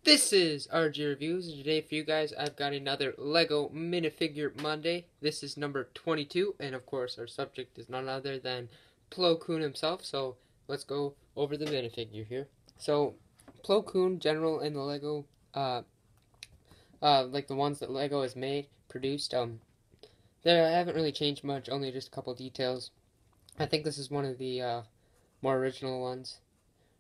This is RG Reviews, and today for you guys I've got another LEGO Minifigure Monday. This is number 22, and of course our subject is none other than Plo Koon himself, so let's go over the minifigure here. So, Plo Koon, general in the LEGO, like the ones that LEGO has made, produced, they haven't really changed much, only just a couple details. I think this is one of the more original ones,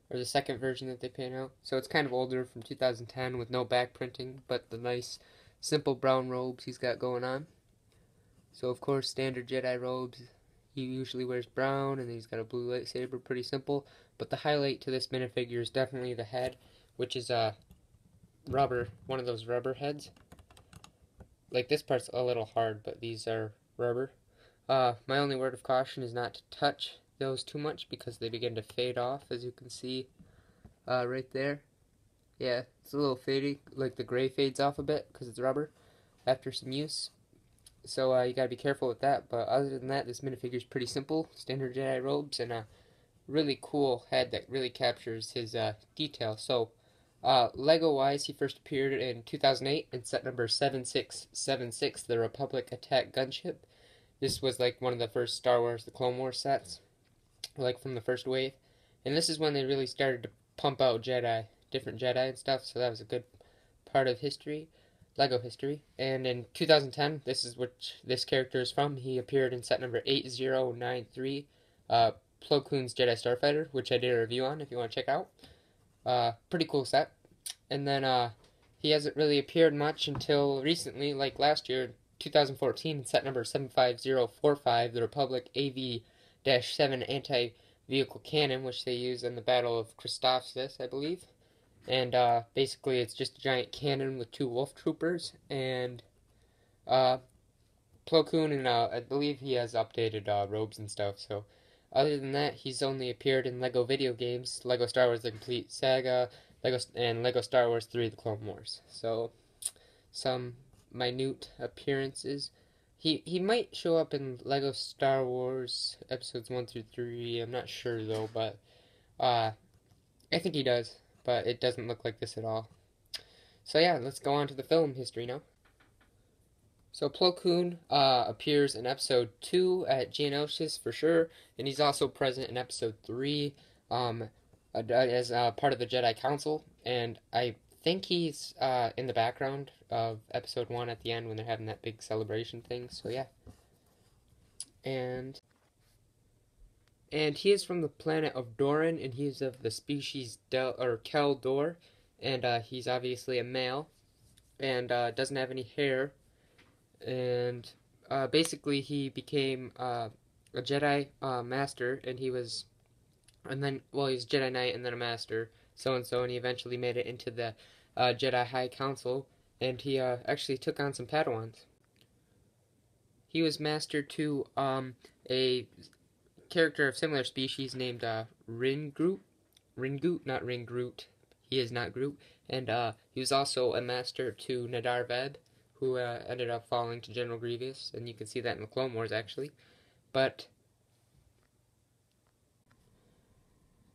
or the second version that they paint out. So it's kind of older, from 2010, with no back printing, but the nice simple brown robes he's got going on. So of course, standard Jedi robes, he usually wears brown, and then he's got a blue lightsaber, pretty simple. But the highlight to this minifigure is definitely the head, which is rubber, one of those rubber heads. Like, this part's a little hard, but these are rubber. My only word of caution is not to touch those too much, because they begin to fade off, as you can see right there. Yeah, it's a little fading, like the gray fades off a bit because it's rubber after some use. So you gotta be careful with that. But other than that, this minifigure is pretty simple, standard Jedi robes, and a really cool head that really captures his detail. So Lego-wise, he first appeared in 2008 in set number 7676, the Republic Attack Gunship. This was like one of the first Star Wars, the Clone Wars sets, like from the first wave. And this is when they really started to pump out Jedi, different Jedi and stuff, so that was a good part of history, Lego history. And in 2010, this is which this character is from. He appeared in set number 8093, Plo Koon's Jedi Starfighter, which I did a review on if you want to check out. Pretty cool set. And then he hasn't really appeared much until recently, like last year, 2014, set number 75045, the Republic AV-7 anti-vehicle cannon, which they use in the Battle of Christophsis, I believe. And basically it's just a giant cannon with two wolf troopers, and Plo Koon, and I believe he has updated robes and stuff. So other than that, he's only appeared in Lego video games, Lego Star Wars The Complete Saga, Lego Star Wars 3 The Clone Wars. So some minute appearances. He might show up in Lego Star Wars episodes 1 through 3. I'm not sure though, but I think he does, but it doesn't look like this at all. So yeah, let's go on to the film history now. So Plo Koon appears in episode 2 at Geonosis for sure, and he's also present in episode 3 as part of the Jedi Council, and I think he's in the background of episode 1 at the end when they're having that big celebration thing, so yeah. And he is from the planet of Doran, and he's of the species Kel Dor, and he's obviously a male, and doesn't have any hair, and basically he became a Jedi master, and he was, and then, well, he's Jedi Knight and then a master, so-and-so, and he eventually made it into the Jedi High Council, and he actually took on some Padawans. He was master to a character of similar species named Ringoot, not Ringroot. He is not Groot. And he was also a master to Nadar Veb, who ended up falling to General Grievous, and you can see that in the Clone Wars actually. But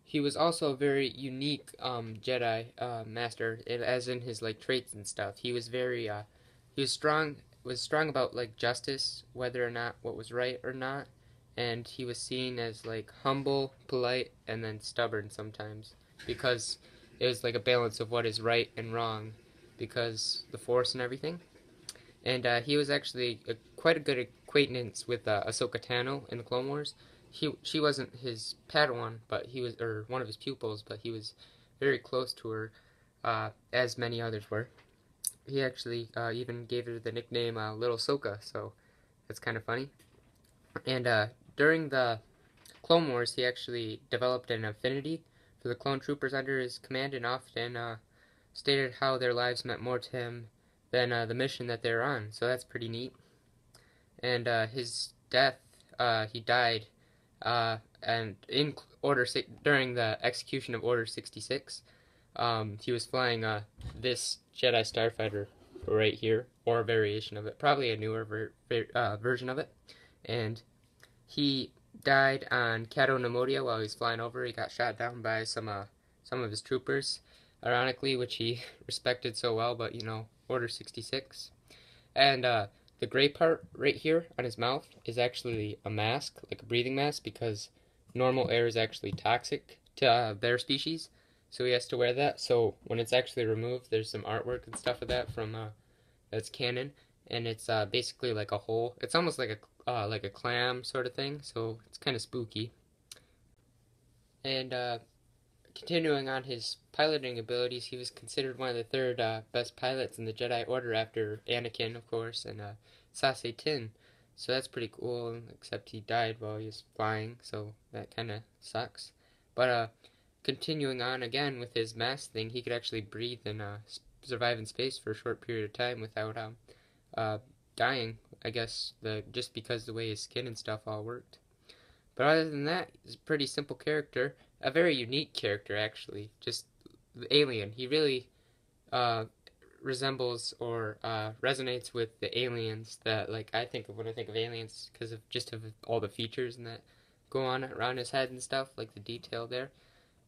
he was also a very unique Jedi master, as in his like traits and stuff. He was very he was strong about like justice, whether or not what was right or not, and he was seen as like humble, polite, and then stubborn sometimes, because it was like a balance of what is right and wrong, because the Force and everything. And he was actually quite a good acquaintance with Ahsoka Tano in the Clone Wars. She wasn't his Padawan, but he was, or one of his pupils, but he was very close to her, as many others were. He actually even gave her the nickname Little Ahsoka, so that's kind of funny. And during the Clone Wars, he actually developed an affinity for the clone troopers under his command, and often stated how their lives meant more to him than the mission that they're on. So that's pretty neat. And his death, he died, and in during the execution of Order 66, he was flying this Jedi Starfighter right here, or a variation of it, probably a newer version of it. And he died on Cato Nemodia while he was flying over. He got shot down by some of his troopers. ironically, which he respected so well, but Order 66. And the gray part right here on his mouth is actually a mask, like a breathing mask, because normal air is actually toxic to their species. So he has to wear that. So when it's actually removed, there's some artwork and stuff of that from that's canon, and it's basically like a hole. It's almost like a clam sort of thing. So it's kind of spooky. And continuing on his piloting abilities, he was considered one of the third best pilots in the Jedi Order after Anakin, of course, and Saesee Tiin. So that's pretty cool, except he died while he was flying, so that kind of sucks. But continuing on again with his mask thing, he could actually breathe and survive in space for a short period of time without dying, I guess, just because the way his skin and stuff all worked. But other than that, he's a pretty simple character. A very unique character, actually. Just the alien. He really resembles or resonates with the aliens that I think of when I think of aliens, because of all the features and that go on around his head and stuff, like the detail there.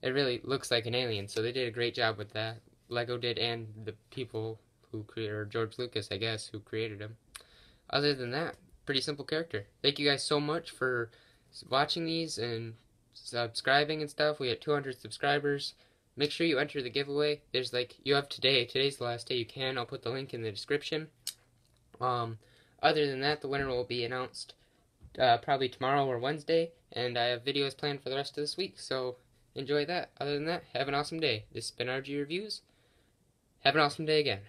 It really looks like an alien, so they did a great job with that. Lego did, and the people who created, or George Lucas, I guess, who created him. Other than that, pretty simple character. Thank you guys so much for watching these and subscribing and stuff. We had 200 subscribers. Make sure you enter the giveaway. There's you have today's the last day you can. I'll put the link in the description. Other than that, the winner will be announced probably tomorrow or Wednesday, and I have videos planned for the rest of this week, so enjoy that. Other than that, have an awesome day. This has been RG Reviews. Have an awesome day again.